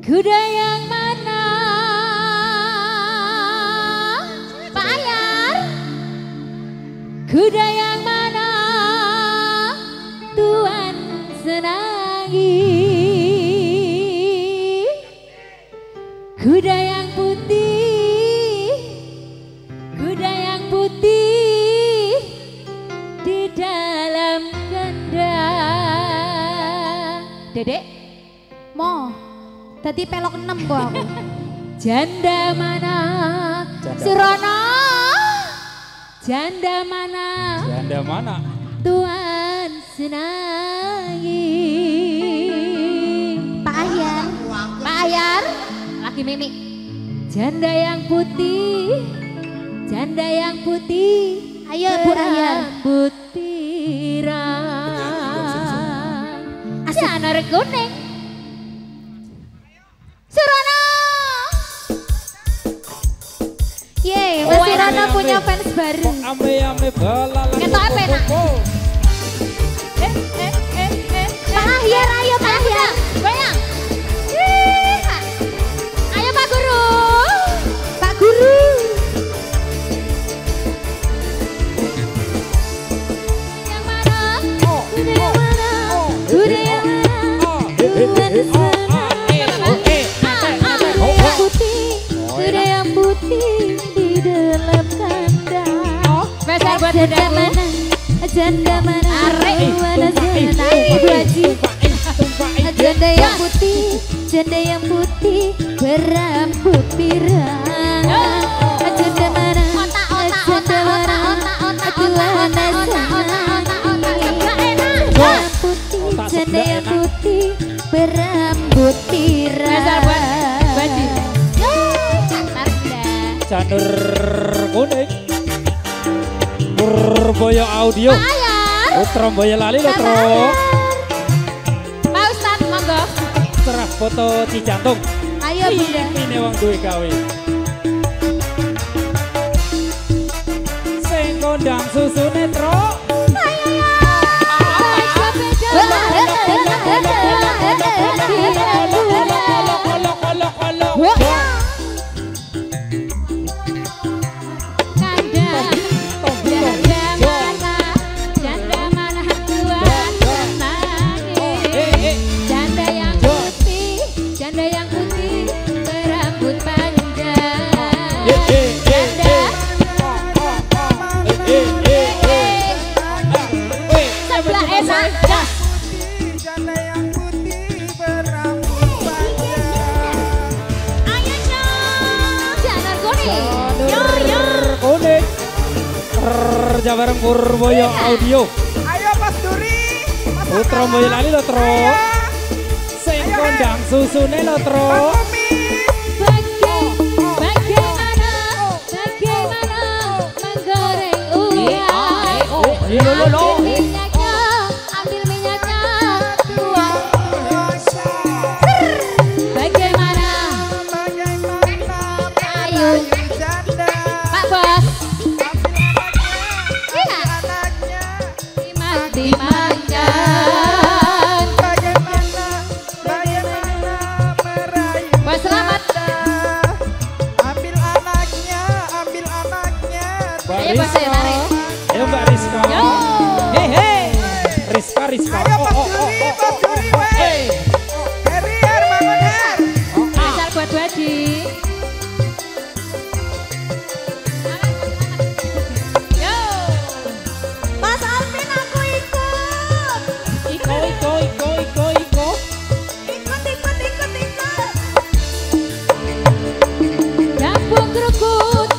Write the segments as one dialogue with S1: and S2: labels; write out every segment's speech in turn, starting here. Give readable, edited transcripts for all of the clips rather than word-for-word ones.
S1: Kuda yang mana? Pak Ayar. Kuda yang mana? Tuan senangi. Kuda yang putih. Kuda yang putih di dalam kandang. Dedek,
S2: Mo, tadi pelok 6 kok aku.
S1: janda mana? Surono. Janda mana?
S3: Janda mana?
S1: Tuan senangi.
S2: Pak Ayar.
S1: Pak Ayar, lagi mimik. Janda yang putih, janda yang putih.
S2: Ayo Bu Ayar.
S1: Rambut pirang. Janar kuning. Surono.
S2: Yeay, Mas Surono punya fans baru.
S3: Ame-ame balal.
S1: Ketok apa enak?
S2: Pak Ayar, ayo Pak Ayar.
S1: Goyang. Ayo Pak Guru.
S2: Pak Guru.
S1: Yang mana? Kuda yang mana? Kuda yang mana? Tuan senangi. Kuda yang putih, kuda yang putih di dalam kandang. Besar buat
S2: Janda
S1: kudaku.
S2: mana? Janda mana?
S1: Arek.
S2: Tuan senangi. Bu Haji. Janda yang putih, janda yang putih berambut pirang. Janda mana? Janda mana? Tuan senangi. Janda yang putih berambut pirang.
S1: Besar buat Baji. Cantar dah.
S3: Janur kuning. Purboyo audio.
S1: Pak Ayar.
S3: Putra Boyolali lo tro.
S1: Pak Ustad, monggo.
S3: Serah foto Cijantung.
S2: Ayo Bunda.
S3: Ini wong duwe gawe. Sing kondang susu netro. Kerja bareng Purboyo audio.
S4: Ayo Mas Duri.
S3: Putra Boyolali lo tro. Sing kondang susune lo tro.
S1: Bagaimana menggoreng uyah? Ambil minyaknya, tuang. Bagaimana? Ayo, Pak Bos. Dimanjakan. Bos selamat.
S4: Ambil anaknya.
S1: Ayo Bos saya tarik.
S3: Ayo Mbak Rizka.
S1: Yo.
S3: Rizka.
S4: Ayo Mas Duri, weh. Heri, bangun Her.
S1: Asal buat Baji. Yo.
S2: Mas Alvin aku ikut.
S3: Iko.
S1: Kampung Krukut.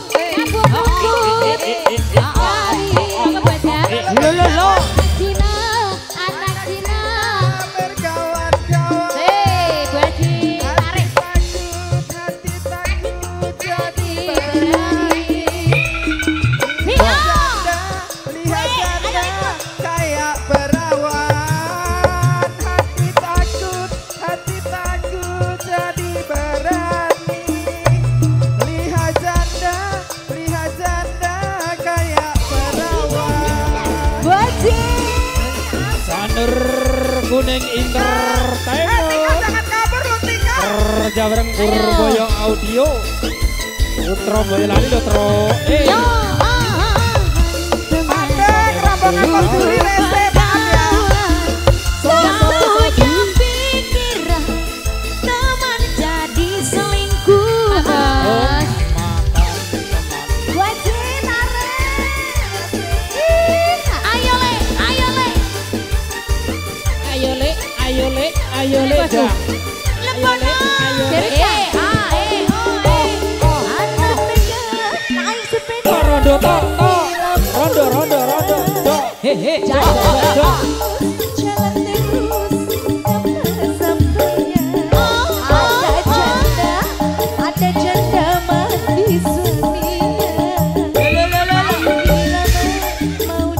S1: Monggo buat ya. Anak Cina.
S4: Berkawan-kawan.
S1: Baji. Tarik.
S4: Hati takut jadi
S1: Berani.
S4: Lihat janda kayak perawan. Hati takut jadi berani. Lihat janda kayak perawan.
S2: Baji.
S3: Janur kuning entertainment.
S4: Jangan kabur lu Tika.
S3: Jabareng Purboyo Audio. Putra Boyolali lo tro.
S1: Yo.
S4: Mandek rombongan Pasuri Rese maaf ya.
S1: Punya pikiran teman jadi selingkuhan.
S3: Ayo le dah. Rondo to. Rondo. Hehe.
S2: Ada janda mati suaminya.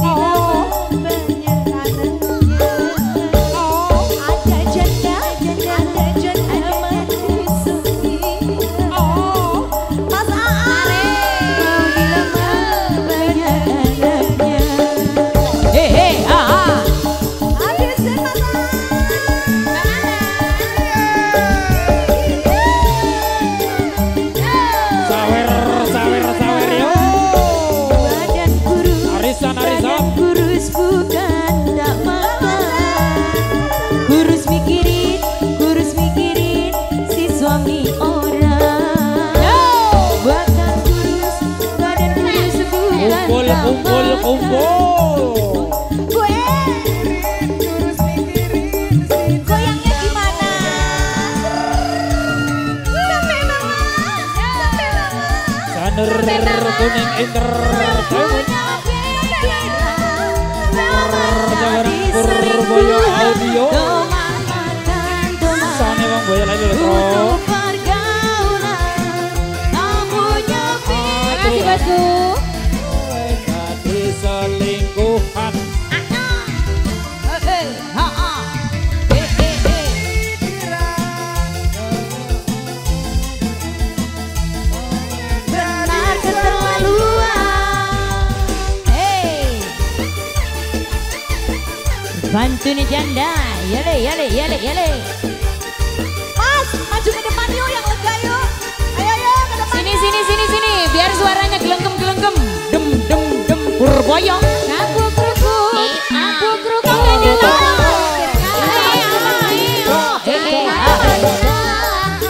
S2: Mau dilamar banyak anaknya. Ada janda mati suaminya. Mas Aare mau dilamar banyak anaknya. Habisin Mas
S3: Sawer yo.
S2: Badan
S3: Arisan.
S2: kurus bukan tak makan. Kurus mikirin si suami orang. Badan kurus bukan tak
S3: Kumpul.
S2: Gue
S4: Terus mikirin si
S2: goyangnya gimana? Sampai mama.
S3: Saner kuning entertainment. Jabareng Purboyo Audio. Sane Bang Boyolali lo tro.
S1: Makasih Bosku.
S3: Jadi selingkuhan.
S2: Benar keterlaluan.
S1: Bantu nih janda. Yale.
S2: Mas, maju ke depan yuk yang lega yuk. Ayo ke depan.
S1: Sini. Biar suaranya gelenggem. Dem. Purboyo. Aku kruku.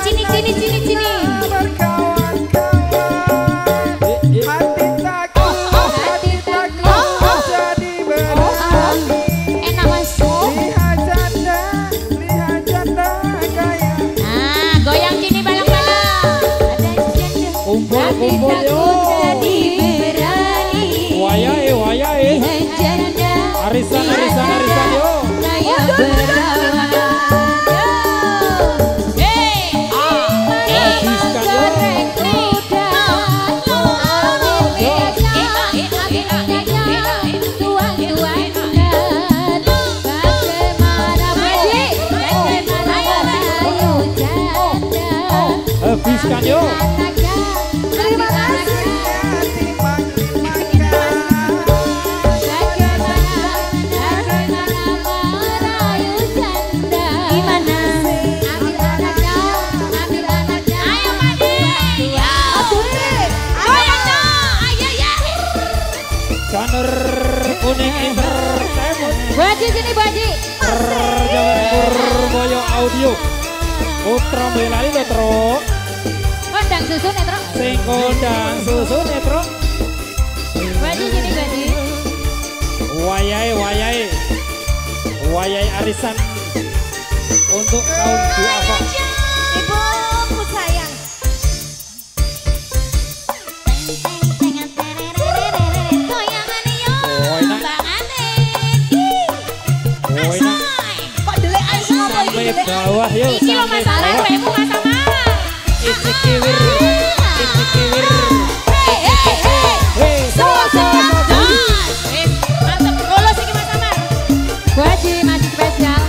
S1: Sini.
S4: berkawan-kawan. Hati takut jadi berat.
S1: Enak Mas.
S4: Lihat janda gaya.
S1: Goyang sini balang-balang. Ada janda.
S3: Kumpul yo.
S1: Jadi berani.
S3: Wayahe.
S1: Janda.
S3: Arisan yo.
S1: Saya berawan.
S3: Habiskan yo.
S2: Terima kasih.
S4: Hati makin
S2: Gimana?
S3: Saner kuning entertainment.
S1: Baji sini Baji.
S3: Jabareng Purboyo Audio. Putra Boyolali lo tro.
S1: Kondang susun ya Tro.
S3: Sing kondang susun ya tro.
S1: Baji sini Baji.
S3: Wayahe arisan untuk kaum duafa.
S2: Ibuku sayang. Kok delek aja apa iki
S3: Sampai
S2: delek?
S3: bawah yo.
S1: Iki lo masalah remu masalah.
S3: Iki kiwir. Hei,
S1: Mantap bolos iki Mas Amar. Baji masih spesial.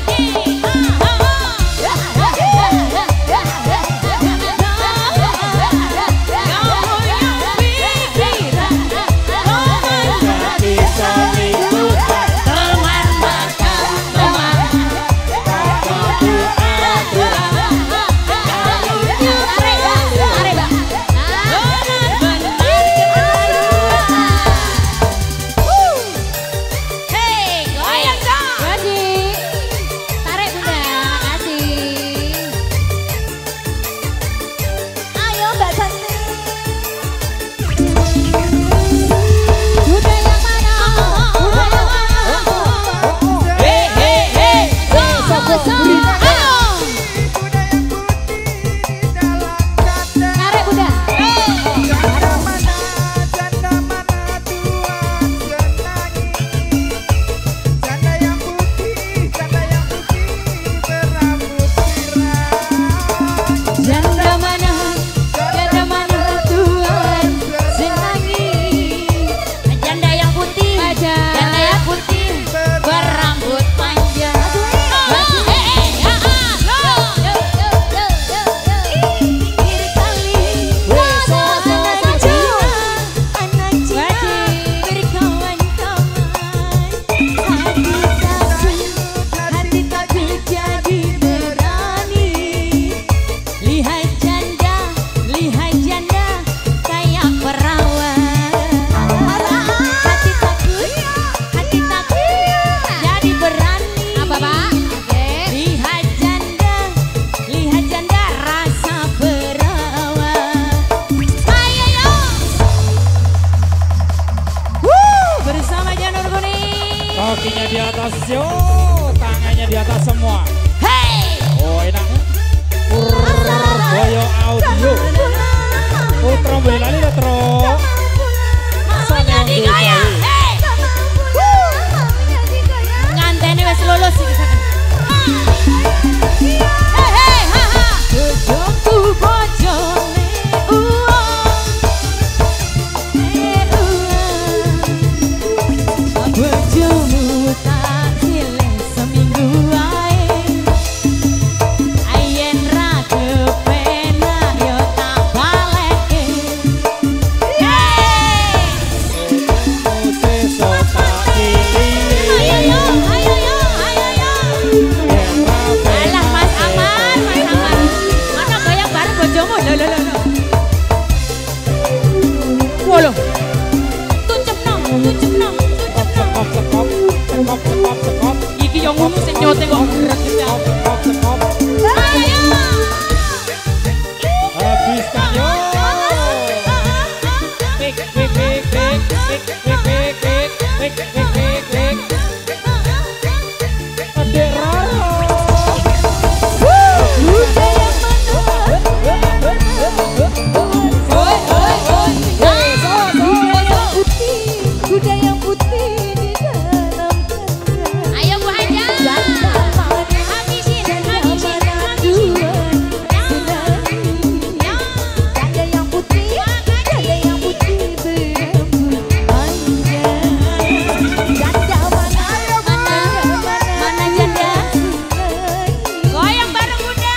S3: perutnya kok rekitnya tekop. Habiskan yo. Pik. Adek Roro.
S2: Kuda yang putih di dalam kandang.
S1: Ayo Bu Haja. Habisin.
S2: Janda yang putih berambut panjang. Janda mana janda?
S1: Goyang bareng Bunda.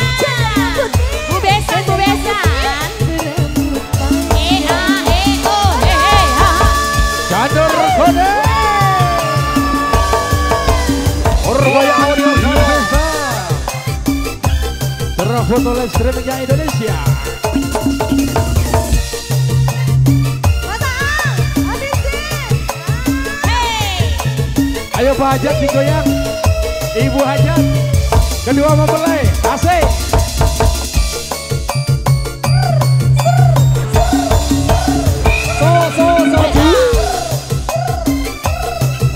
S1: Bu Besan.
S2: Berambut panjang.
S4: Jador Kode Orwaya Audio Festa terfoto live streamingnya Indonesia. Ayo Pak Hajat digoyang, Ibu Hajat kedua mempelai, asik.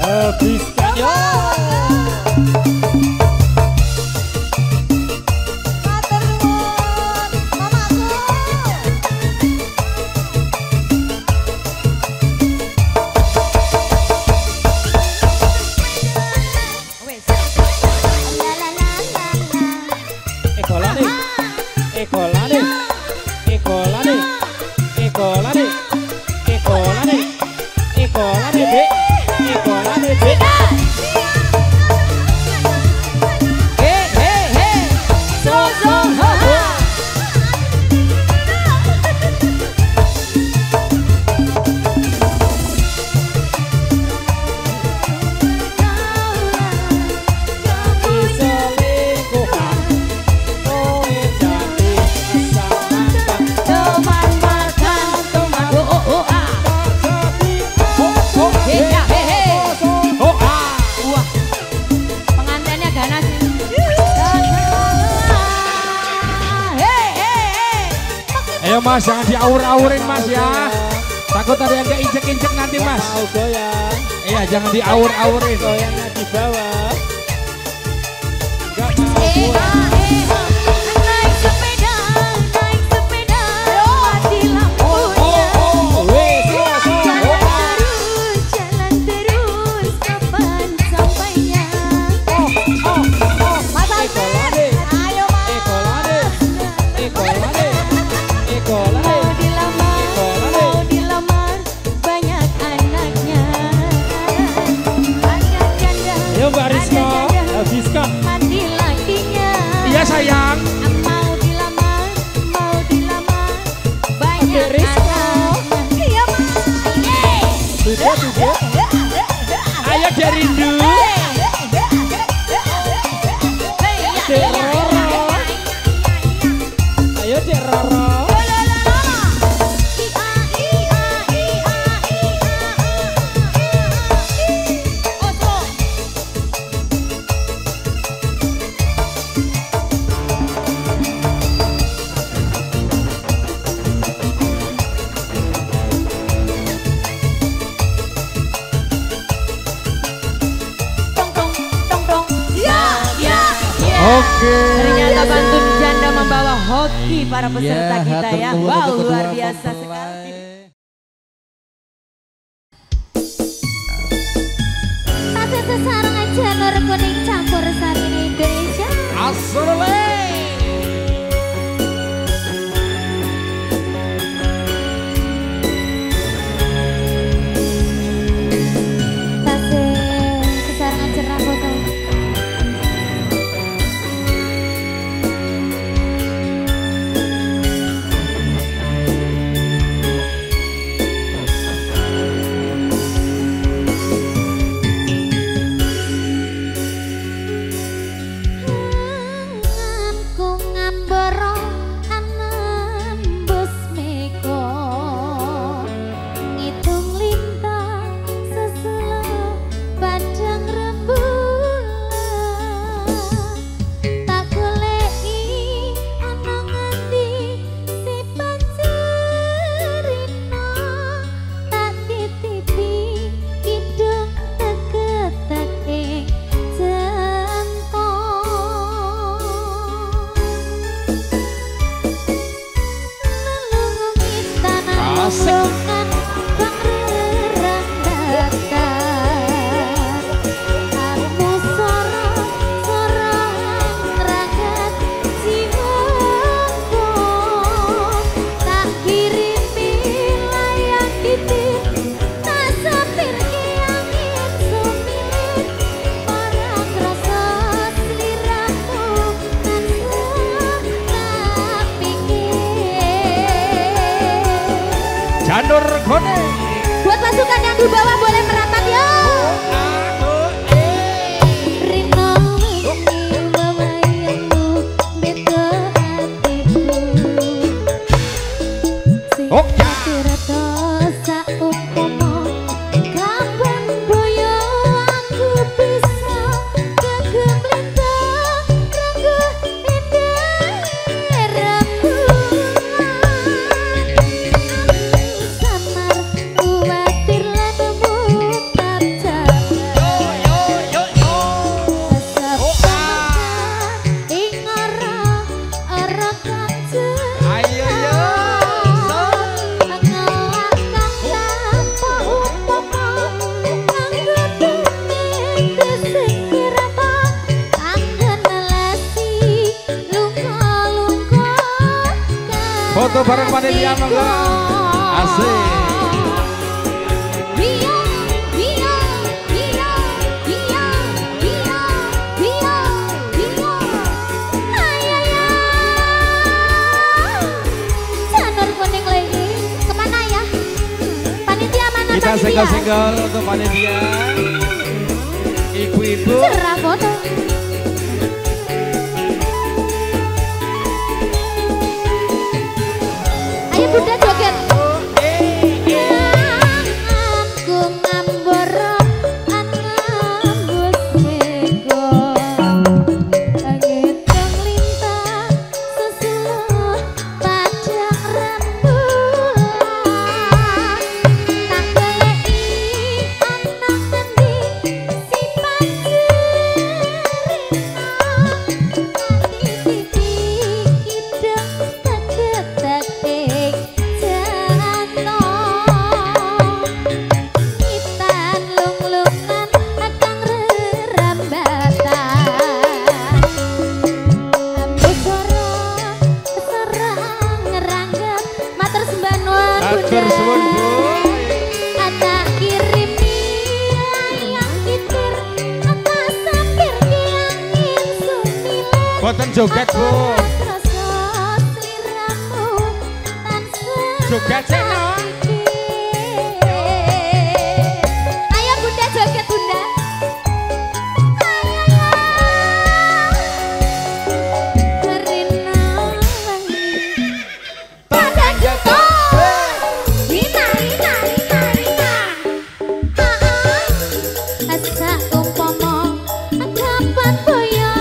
S3: Habiskan yo. Ekolane, Dek.
S4: Ayo Mas, jangan diaur-aurin Mas ya. Takut ada yang keinjek-injek nanti Mas.
S3: Mau goyang.
S4: Iya, jangan diaur-aurin.
S3: Goyangnya di bawah. Gak mau
S2: Naik sepeda, mati lampunya. Jalan terus, kapan sampainya? Mas Alfred, ayo Mas. Mau dilamar, banyak anaknya. Anak janda,
S3: Ayo Mbak Rizko, habiskan.
S2: mati lakinya.
S4: Iya sayang.
S2: Mau dilamar, banyak
S3: Adik Rizko.
S2: anaknya. Iya Mas.
S3: Tujuh.
S4: Ayo Jerindu.
S3: Dek Roro. Ayo Dek Roro.
S4: Oke.
S2: Ternyata Bantun Janda membawa hoki para peserta
S4: Iya,
S2: kita ya.
S4: hatur nuhun
S2: Wow,
S4: untuk
S2: luar
S4: kedua
S2: biasa
S4: mempelai.
S2: sekali.
S1: Tasih sesarang aja ngerekoning campur sari Indonesia.
S4: Assalamualaikum.
S1: Tasih sesarang cerah foto. Lolongan bang rerambatan Aku sorong ragat jiwaku Tak kirimi layang titik Tak sepir angin sumilit Orang rasa seliramu tak pikir
S4: Janur Kone.
S2: Buat pasukan yang di bawah boleh merapat ya.
S1: Rino ini melayangmu beda hatiku Sing tirta saumpama kapan boyo aku bisa kagem lintang rangga indah rembulan samar kuatir lan mutap
S4: Ayo yo. Foto bareng panitia monggo. Asik. Kita senggol-senggol untuk panitia. Ibu-ibu.
S1: Cerah foto.
S2: Ayo Bunda joget.
S1: Aku ngambur ngambus mego ngitung lintang sesuluh padang rembulan tak goleki ana ngendi sifat cerita titik kidung tetek Itan lung-lungan akang rerambatan Ambu sorong ngeranggap matur sembah nuwun
S4: Atur suwun Bu.
S1: Ada kirimi layang kitir Ada sampir ki angin sumilet
S4: Boten joget Bu.
S1: Rasa sliramu tansah
S4: Joget sih no.
S2: Ayo Bunda joget Bunda.
S4: Tangan jatuh.
S1: Asa umpama kapan boyo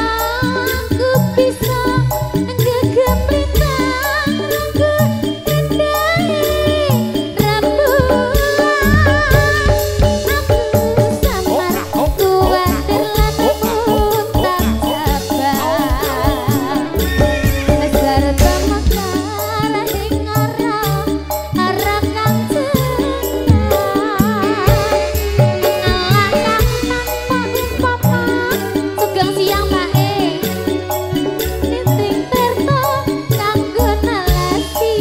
S1: aku bisa ngegem lintang rangga indah rembulan aku samar kuatir lan mutap sabar sarta mekar ing ora kang Sugeng siang Mae Ninting Tirta kanggo nalasi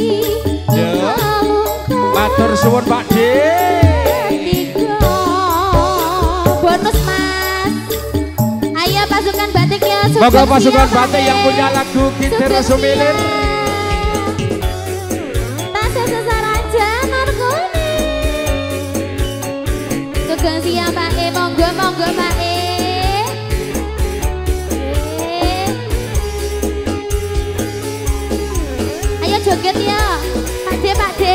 S4: Ya. Matur suwun Pak D.
S1: tiga bonus Mas
S2: Ayo pasukan batik ya.
S4: Monggo pasukan batik yang punya lagu Kitir Sumilir.
S1: Tasya sesaran janur kuning Sugeng siang Mae monggo Mae Ayo joget ya Pak D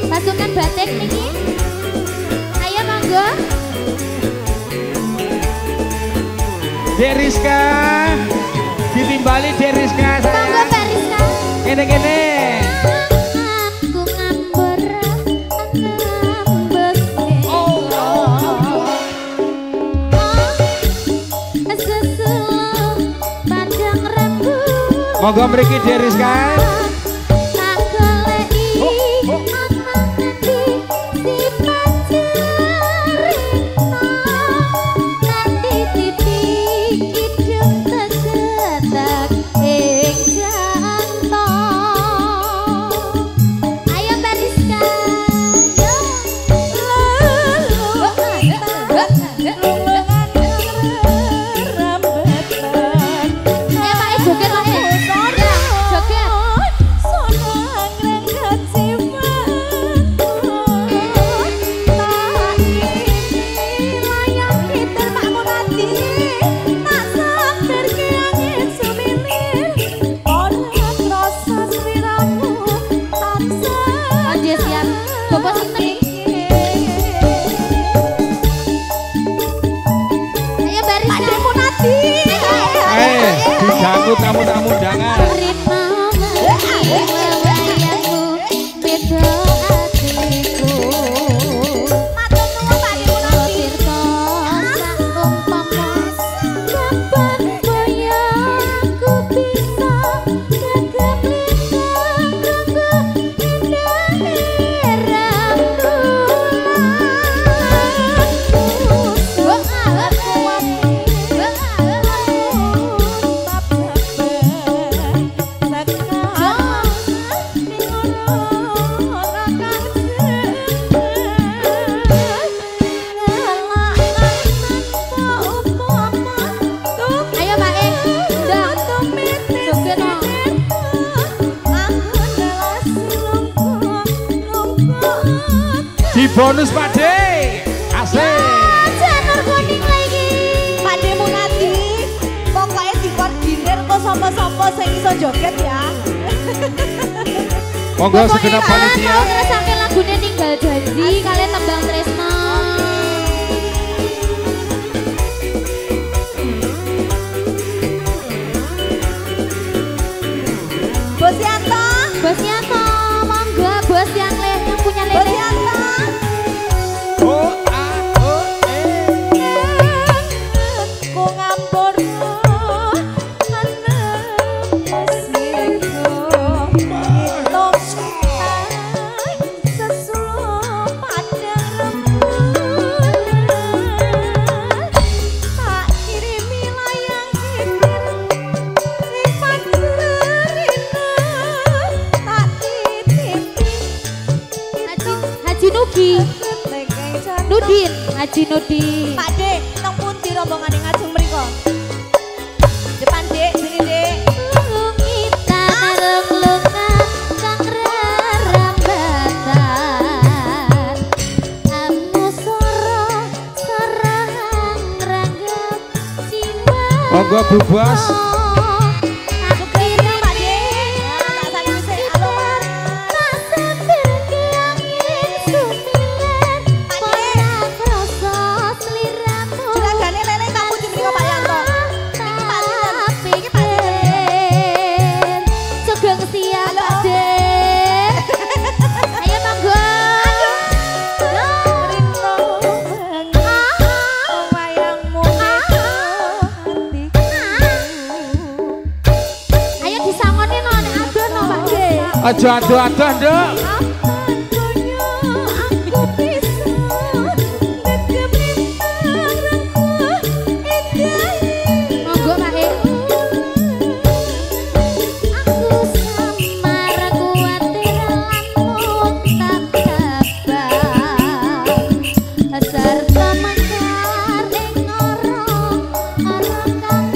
S1: pasukan batik niki ayo monggo
S4: Dek Rizka. Ditimbali Dek Rizka
S1: monggo
S4: sayang.
S1: Pak Rizka
S4: Kene-kene.
S1: aku ngambur ngambus sesuluh padang rembulan
S4: Monggo mriki Dek Rizka.
S1: tak goleki ana
S3: disambut tamu-tamu undangan. Di bonus Pak De, asik.
S1: Janur kuning lagi.
S2: Pak De Munadi, pokoknya dikoordinir kok sopo-sopo sing iso joget ya.
S3: Monggo segenap panitia.
S1: Mau ngrasake lagune Ninggal Janji kalian Tembang Tresno.
S2: Bos Yanto.
S1: Bos Yanto, monggo bos yang punya lele.
S2: Bos Yanto. Ku ngambur
S1: Nudin, Haji Nudin.
S2: Pak De, nang pundi rombongan yang ngajeng mriko? Depan Dek, sini Dek.
S1: Kita lunga kang rerambatan. Amu soro sarang ranggap jiwa.
S3: Monggo Bu Bos. Aja adoh-adoh, Nduk.
S1: Monggo Pak E. Aku samar kuatir lamun tak kabar. Sarta mangkar ing ora kang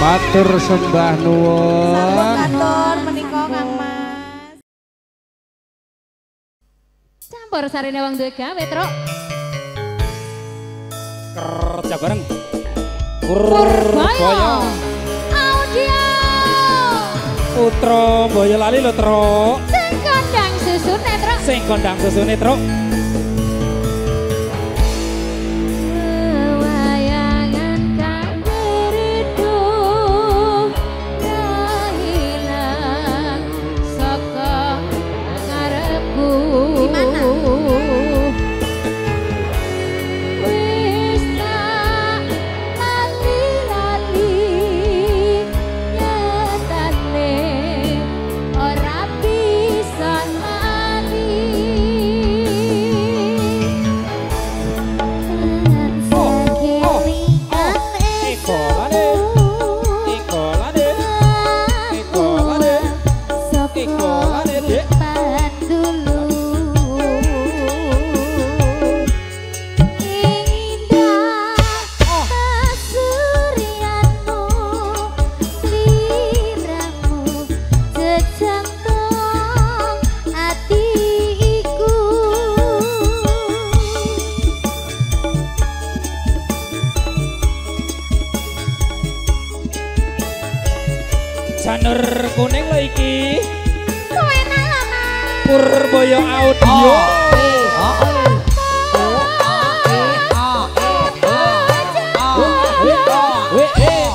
S3: Matur sembah nuwun.
S2: Matur menika Kang Mas.
S1: campur sarine wong duwe gawe, Truk.
S3: Kerja bareng.
S1: Purboyo. Audio.
S3: Putra Boyolali lho, Truk.
S1: Sing kondang susune, Truk.
S3: Sing kondang susune, Truk.
S1: Wayangan kang beredung hilang saka ngarepku. Gimana? Wis tak lali-lali nyatane. Ora bisa lali.
S3: Janur kuning lo iki.
S1: Kowe nang lama.
S3: Purboyo Audio.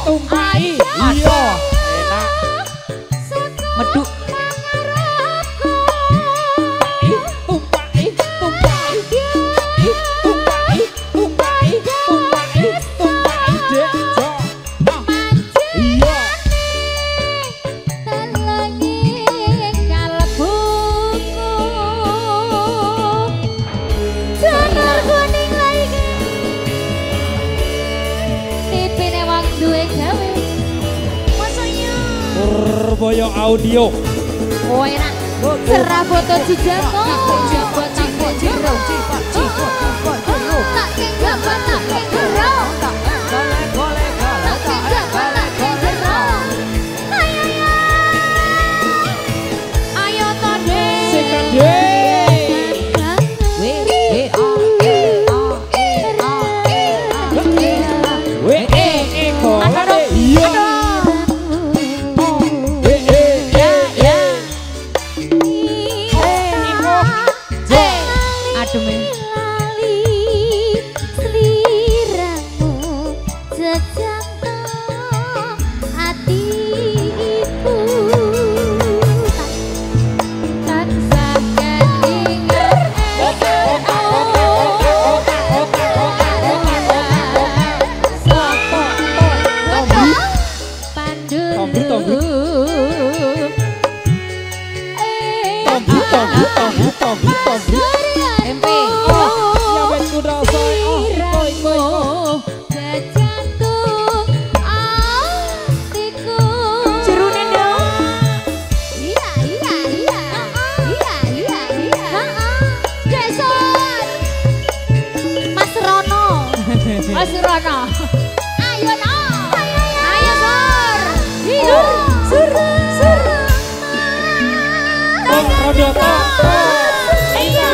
S3: Tumpai. Iya. Enak.
S2: Meduk.
S3: Purboyo Audio.
S1: Oh enak. Cerah foto jijato. Ayo tode. Mas Rono. Ayo no. Ayo Sur. Sur.
S3: Rodo.
S1: Iya.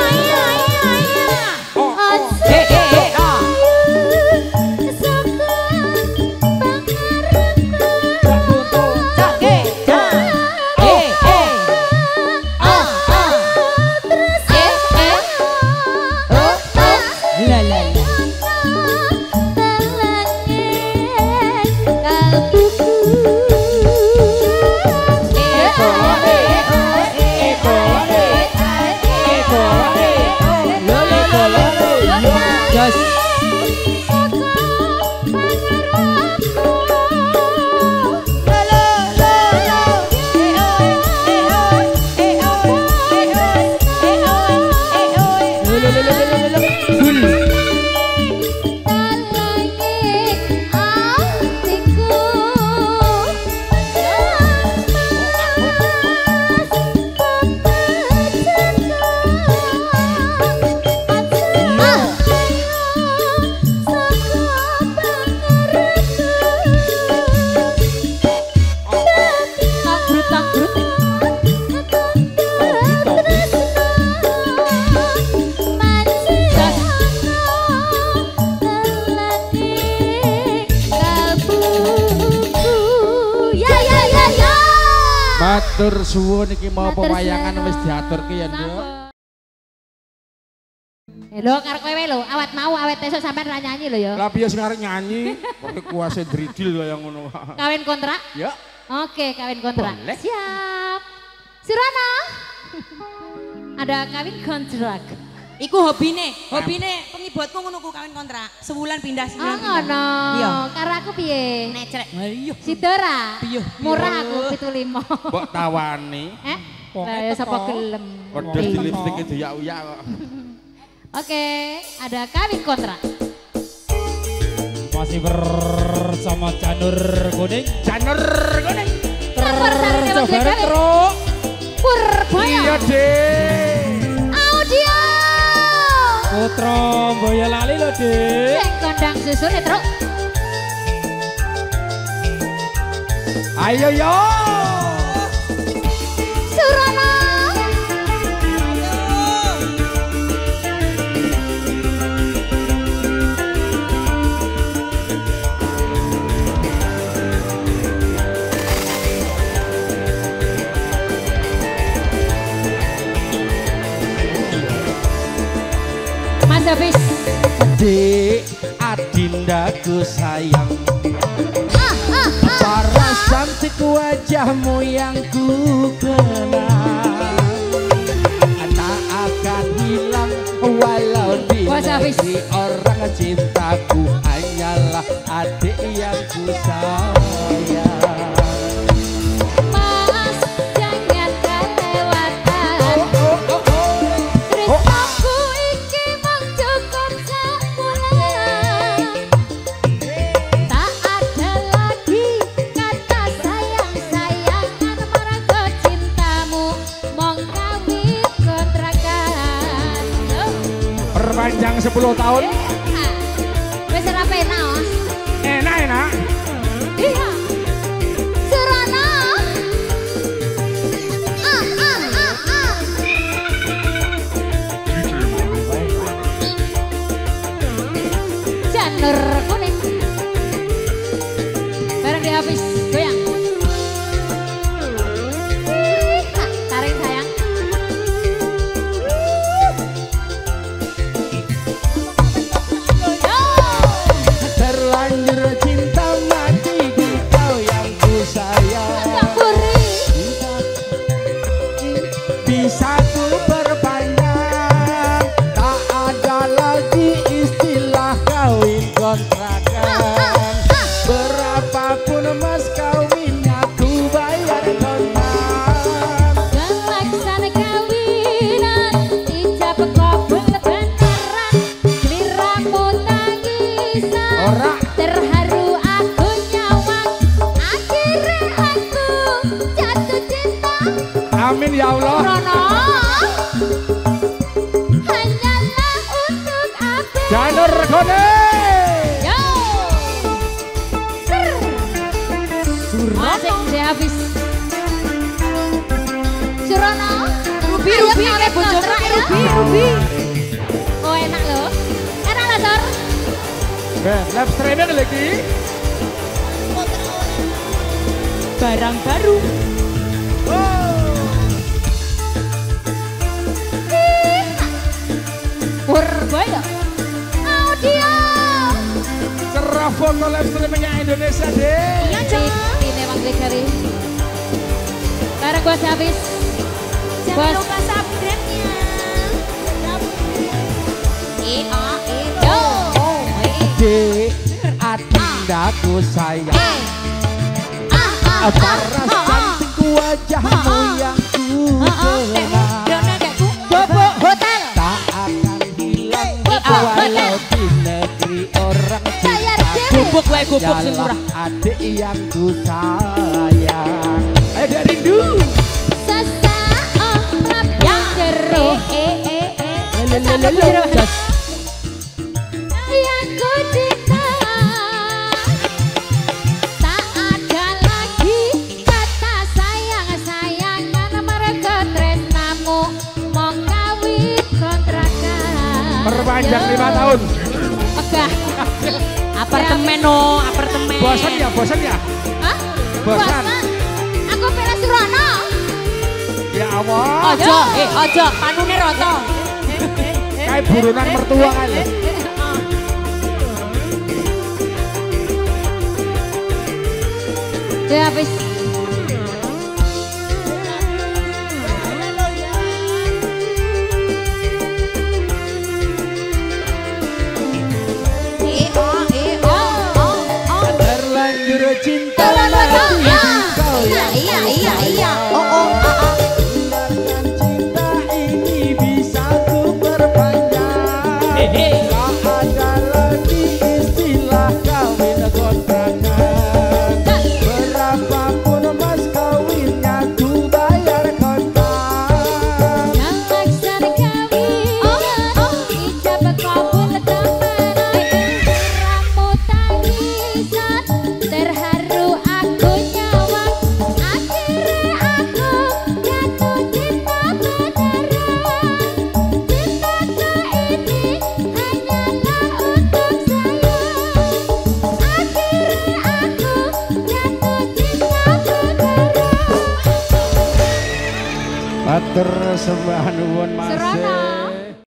S4: Matur suwun iki mau pewayangan wis diaturke ya, Nduk.
S1: Lho karo kowe lho, awet mau awet esuk sampean ra nyanyi lho ya.
S4: Lah piye sing arep nyanyi? Kok kuase dridil kaya ngono.
S1: Kawin kontrak?
S4: Ya.
S1: Oke, kawin kontrak.
S4: Boleh.
S1: Siap. Surono. Ada kawin kontrak.
S2: Iku hobine pengibotku ngono ku kawin kontrak. Sebulan pindah sini.
S1: Oh ngono.
S2: Iya.
S1: Karo aku piye?
S2: Necrek.
S4: Iya.
S1: Sidora.
S2: Piye?
S1: Murah aku 75.
S4: Mbok tawani.
S1: Lah ya sapa gelem.
S4: Wedhus di lipstik diyak-uyak kok.
S1: Oke, ada kawin kontrak.
S3: Masih bersama Janur Kuning.
S1: Campur
S3: Bareng Tro.
S1: Purboyo.
S4: Iya, Dek.
S1: Audio.
S3: Putra Boyolali lho, Dik.
S1: Sing kondang susune, Truk.
S4: Ayo yo.
S1: Surono. Bos habis.
S3: Dek, adindaku sayang. Paras cantik wajahmu yang ku kenal, tak akan hilang walau di orang cintaku hanyalah adik yang ku sayang.
S1: Mas jangan kelewatan. Tresnaku iki mung cukup sebulan. Tak ada lagi kata sayang-sayangan, mergo cintamu mong kawit kontrakan.
S3: Perpanjang 10 tahun.
S1: Wis ora penak.
S3: Enak.
S1: Iya. Surono. Janur kuning. Bareng di habis goyang. Tarik sayang.
S3: Terlanjur cinta mati di kau yang ku sayang.
S1: Campuri.
S3: Bisa ku perpanjang, tak ada lagi istilah kawin kontrakan. Berapapun mas kawinnya ku bayar kontan.
S1: Gelaksana kawinan ijab kabul beneran. Liramu tangisan.
S3: Ora.
S1: Terharu aku nyawang. Akhirnya aku jatuh cinta.
S3: Amin ya Allah.
S1: Rono hanyalah untuk aku.
S3: Janur kuning.
S1: Yo. Ser. Asik deh habis. Surono.
S2: Ruby nek bojomu nek Ruby.
S1: Oh enak loh. Enak lah Sor.
S3: Live streaming lagi.
S2: Barang baru.
S1: Purboyo. Audio.
S3: Cerah foto live streamingnya Indonesia deh.
S1: Iya Cok. Ini Bang Gregori. Bareng bos habis.
S2: Jangan lupa subscribe-nya.
S1: Yo.
S3: Dek, adindaku sayang. Paras cantik wajahmu yang ku kenal,
S1: Bobo hotel.
S3: tak akan hilang walau di negeri orang
S1: Bayar
S3: cinta.
S1: dewe.
S2: Gubuk wae gubuk sing murah.
S3: Adik yang ku sayang. Ayo Dek Rindu.
S1: Sesaat jero. Yang ku cinta. Tak ada lagi kata sayang-sayangan, mergo tresnamu mong kawit kontrakan.
S3: Perpanjang
S1: Yo.
S3: 5 tahun.
S1: Megah.
S2: Apartemen no, apartemen.
S3: Bosan ya?
S1: Hah?
S3: Bosan.
S1: Aku pilih Surono.
S3: Ya Allah.
S2: Ojo, panune roto.
S3: Kayak buronan mertua kan.
S1: Udah habis.
S3: Terlanjur cinta
S1: Iya.
S3: Biarkan cinta ini bisa ku perpanjang. Tak ada lagi istilah kawin kontrakan. Berapapun mas kawinnya ku bayar kontan.
S1: Gelaksana kawinan ijab kabul temenan. Ramu tangisan terharu aku nyawang. Akhirnya aku jatuh cinta beneran. Cintaku ini hanyalah untuk sayang. Akhirnya aku jatuh cinta beneran.
S3: Matur sembah nuwun Mas.
S1: Serono.